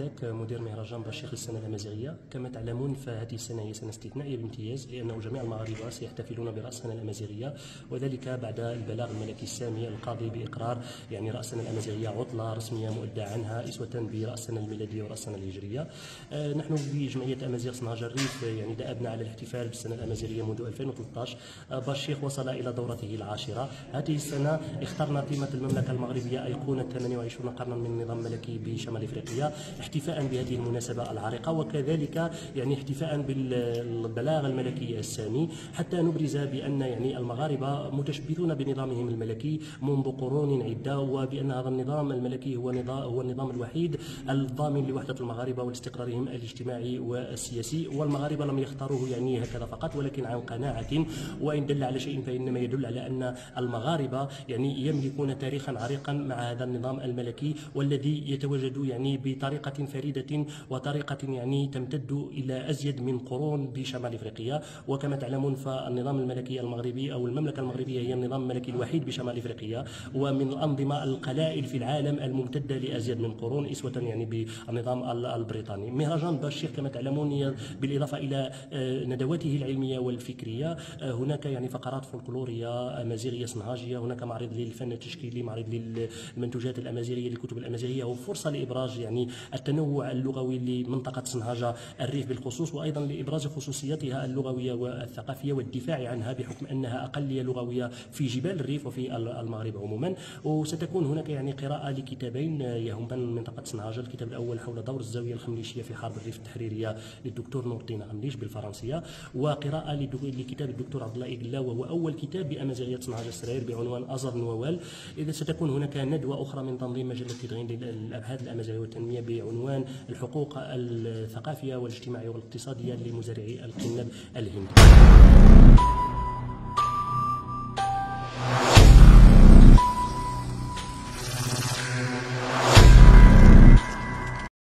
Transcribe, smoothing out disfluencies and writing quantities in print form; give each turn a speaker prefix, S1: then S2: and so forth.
S1: عداك مدير مهرجان برشيخ للسنة الأمازيغية. كما تعلمون فهذه السنة هي سنة استثنائية بامتياز، لأنه جميع المغاربة سيحتفلون برأس السنة الأمازيغية، وذلك بعد البلاغ الملكي السامي القاضي بإقرار رأس السنة الأمازيغية عطلة رسمية مؤدى عنها إسوة برأس السنة الميلادية ورأس السنة الهجرية. نحن بجمعية أمازيغ صنهاجة الريف دأبنا على الاحتفال بالسنة الأمازيغية منذ 2013. برشيخ وصل إلى دورته العاشرة. هذه السنة اخترنا تيمة المملكة المغربية أيقونة 28 قرنا من النظام الملكي بشمال افريقيا، احتفاء بهذه المناسبة العريقة، وكذلك احتفاء بالبلاغ الملكي السامي، حتى نبرز بأن المغاربة متشبثون بنظامهم الملكي منذ قرون عدة، وبأن هذا النظام الملكي هو النظام الوحيد الضامن لوحدة المغاربة ولاستقرارهم الاجتماعي والسياسي. والمغاربة لم يختاروه هكذا فقط، ولكن عن قناعة، وإن دل على شيء فإنما يدل على أن المغاربة يملكون تاريخا عريقا مع هذا النظام الملكي، والذي يتواجد بطريقة فريدة وطريقة تمتد إلى أزيد من قرون بشمال إفريقيا. وكما تعلمون فالنظام الملكي المغربي أو المملكة المغربية هي النظام الملكي الوحيد بشمال إفريقيا، ومن الأنظمة القلائل في العالم الممتدة لأزيد من قرون إسوة بالنظام البريطاني. مهرجان برشيخ كما تعلمون بالإضافة إلى ندواته العلمية والفكرية، هناك فقرات فولكلورية أمازيغية صنهاجية، هناك معرض للفن التشكيلي، معرض للمنتوجات الأمازيغية، للكتب الأمازيغية، وفرصة لإبراز التنوع اللغوي لمنطقة صنهاجة الريف بالخصوص، وأيضا لإبراز خصوصيتها اللغوية والثقافية والدفاع عنها بحكم أنها أقلية لغوية في جبال الريف وفي المغرب عموما. وستكون هناك قراءة لكتابين يهمان منطقة صنهاجة. الكتاب الأول حول دور الزاوية الخمليشية في حرب الريف التحريرية للدكتور نور الدين غمليش بالفرنسية، وقراءة لكتاب الدكتور عبد الله إيغلا، وهو أول كتاب بأمازيغية صنهاجة السراير بعنوان أزر نوال. إذا ستكون هناك ندوة أخرى من تنظيم مجلة تدغين للأبحاث الأمازيغية والتنمية بعنوان الحقوق الثقافية والاجتماعية والاقتصادية لمزارعي القنب الهندي.